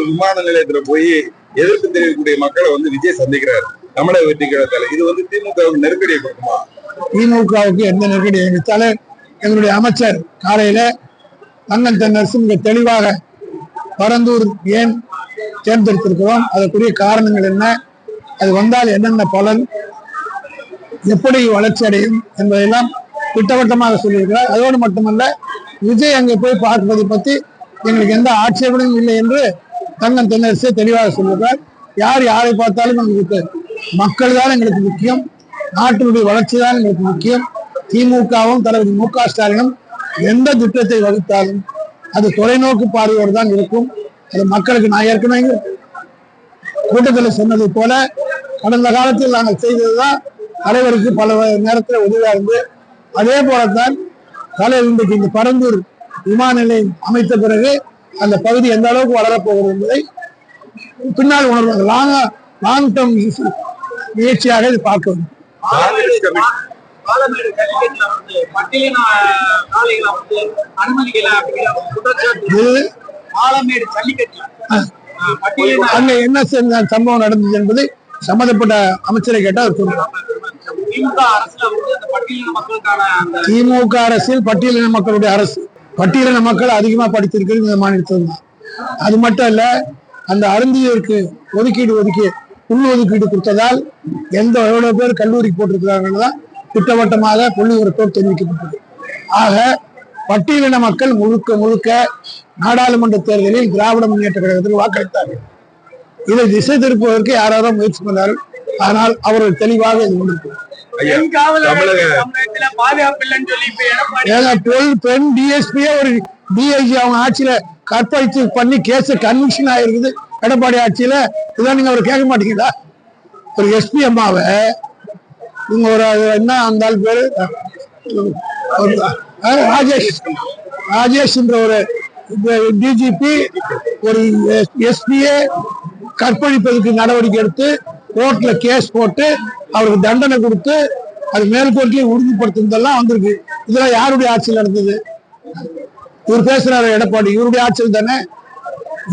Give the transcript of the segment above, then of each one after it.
விமான நிலையத்துல போய் எதிர்ப்பு தெரிவிக்கக்கூடிய மக்களை வந்து விஜய் சந்திக்கிறார் தமிழக வெற்றி கழகத்தால. இது வந்து திமுகவுக்கு நெருக்கடியை கொடுக்குமா? திமுகவுக்கு எந்த நெருக்கடி? எங்களுடைய அமைச்சர் காலையில தங்கம் தென்னரசு மிக தெளிவாக பரந்தூர் ஏன் தேர்ந்தெடுத்திருக்கிறோம், அதற்குரிய காரணங்கள் என்ன, அது வந்தால் என்னென்ன பலன், எப்படி வளர்ச்சி அடையும் என்பதையெல்லாம் திட்டவட்டமாக சொல்லியிருக்கிறார். அதோடு மட்டுமல்ல, விஜய் அங்கே போய் பார்ப்பதை பற்றி எங்களுக்கு எந்த ஆட்சேபனையும் இல்லை என்று தங்கம் தென்னரசு தெளிவாக சொல்லியிருக்கிறார். யார் யாரை பார்த்தாலும் எங்களுக்கு மக்கள் தான் எங்களுக்கு முக்கியம், நாட்டினுடைய வளர்ச்சி தான் எங்களுக்கு முக்கியம். திமுகவும் தலைவர் மு.க. ஸ்டாலினும் எந்த திட்டத்தை வகுத்தாலும் அது தொலைநோக்கு பார்வையோடு தான் இருக்கும். அது மக்களுக்கு நான் ஏற்கனவே கூட்டத்தில் சொன்னதை போல கடந்த காலத்தில் நாங்கள் செய்ததுதான் தலைவருக்கு பல நேரத்தில் உதவியா இருந்து, அதே போலத்தான் தலைவர் இன்றைக்கு இந்த பரந்தூர் விமான நிலையம் அமைத்த பிறகு அந்த பகுதி எந்த அளவுக்கு வளரப்போகிறது என்பதை பின்னால் உணர்வாங்க. லாங் டேர்ம் முயற்சியாக இது பார்க்க வேண்டும். அங்க என்ன சம்பவம் நடந்தது என்பதை சம்பந்தப்பட்ட அமைச்சரை கேட்டால் சொல்லுவாங்க. திமுக அரசில் பட்டியலின மக்களுடைய அரசு, பட்டியலின மக்கள் அதிகமா படித்திருக்கிறது இந்த மாநிலத்தில் தான். அது மட்டும் இல்ல, அந்த அருந்தியருக்கு ஒதுக்கீடு உள்ஒதுக்கீடு கொடுத்ததால் எவ்வளவு பேர் கல்லூரிக்கு போட்டிருக்கிறார்கள் தான் திட்டவட்டமாக புள்ளி விவரத்தோடு தெரிவிக்கப்பட்டது. ஆக பட்டியலின மக்கள் முழுக்க நாடாளுமன்ற தேர்தலில் திராவிட முன்னேற்ற கழகத்தில் வாக்களித்தார்கள். இதை திசை திருப்புவதற்கு யாராவது முயற்சி பண்ணார்கள். ஆனால் அவர்கள் தெளிவாக இது கொண்டிருக்கிறார். பெண் டிஎஸ்பியே ஒரு டிஐஜி அவங்க ஆட்சியில கற்பழித்து பண்ணி கேஸ் கன்விக்ஷன் ஆயிருக்குது எடப்பாடி ஆட்சியில. இதான் நீங்க அவர் கேட்க மாட்டீங்களா? ஒரு எஸ்பி அம்மாவை இவங்க ஒரு என்ன அந்த பேரு ராஜேஷ் என்ற ஒரு டிஜிபி ஒரு எஸ்பியை கற்பழிப்பதற்கு நடவடிக்கை எடுத்து கோர்ட்ல கேஸ் போட்டு அவருக்கு தண்டனை கொடுத்து அது மேல்கோர்ட்லயே உறுதிப்படுத்துறதெல்லாம் வந்திருக்கு. இதெல்லாம் யாருடைய ஆட்சியில் நடந்தது? இவர் பேசுறாரு எடப்பாடி, இவருடைய ஆட்சியில் தானே.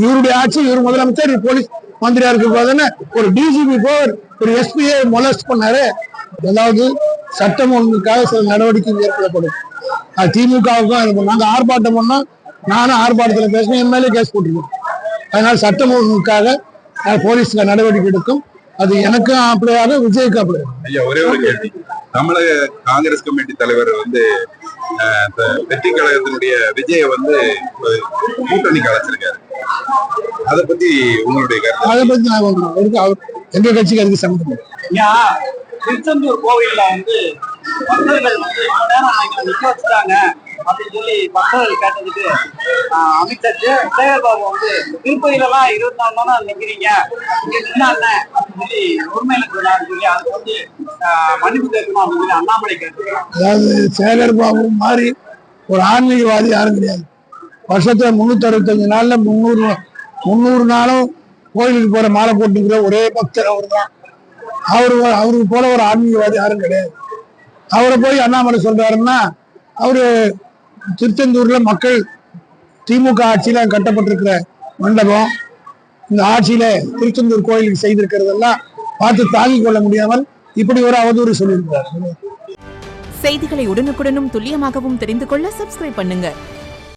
இவருடைய ஆட்சி, இவர் முதலமைச்சர், போலீஸ் மந்திரியா இருக்க போதுன்னு ஒரு டிஜிபி போர் ஒரு எஸ்பியை மொலஸ்ட் பண்ணாரு. அதாவது சட்டம் ஒழுங்குக்காக சில நடவடிக்கை ஏற்படப்படும். அது திமுகவுக்கும் நாங்க ஆர்ப்பாட்டம் பண்ணோம், நானும் ஆர்ப்பாட்டத்தில் பேசினேன், என் மேலே கேஸ் போட்டிருக்கோம். அதனால சட்டம் ஒழுங்குக்காக போலீஸ்ல நடவடிக்கை எடுக்கும். அது எனக்கும் அப்படியாக விஜய்க்கு அப்படியாக. ஐயா, ஒரே ஒரு கேள்வி. தமிழக காங்கிரஸ் கமிட்டி தலைவர் வந்து வெற்றி கழகத்தினுடைய விஜயை வந்து கூட்டணி கலைச்சிருக்காரு. அதை பத்தி உங்களுடைய கருத்து? அதை பத்தி நான் எங்க கட்சிக்கு அதுக்கு சம்பந்தம். திருச்செந்தூர் கோவில்ல வந்து பக்தர்கள் வந்து நிக்க வச்சுட்டாங்க அப்படின்னு சொல்லி பக்தர்கள் கேட்டதுக்கு அமைச்சர் சேகர் பாபு வந்து திருப்பதியில எல்லாம் 24 நாள் நிக்கிறீங்க, இங்க நின்னா அப்படின்னு சொல்லி உண்மையில சொன்னாருன்னு சொல்லி அதுக்கு வந்து மன்னிப்பு கேட்கணும் அப்படின்னு சொல்லி அண்ணாமலை கேட்டிருக்காங்க. அதாவது சேகர் பாபு மாதிரி ஒரு ஆன்மீகவாதி யாரும் கிடையாது. வருஷத்துல 365 நாள்ல 300 நாளும் கோயிலுக்கு போற மாலை போட்டுக்கிற ஒரே பக்தர் அவர் தான். அவருக்கு போல ஒரு ஆன்மீகவாதி யாரும் கிடையாது. அவரை போய் அண்ணாமலை சொல்றாருன்னா, அவரு திருச்செந்தூர்ல மக்கள் திமுக ஆட்சியில கட்டப்பட்டிருக்கிற மண்டபம், இந்த ஆட்சியில திருச்செந்தூர் கோயிலுக்கு செய்திருக்கிறதெல்லாம் பார்த்து தாங்கிக் கொள்ள முடியாமல் இப்படி ஒரு அவதூறு சொல்லியிருக்கிறார். செய்திகளை உடனுக்குடனும் துல்லியமாகவும் தெரிந்து கொள்ள சப்ஸ்கிரைப் பண்ணுங்க.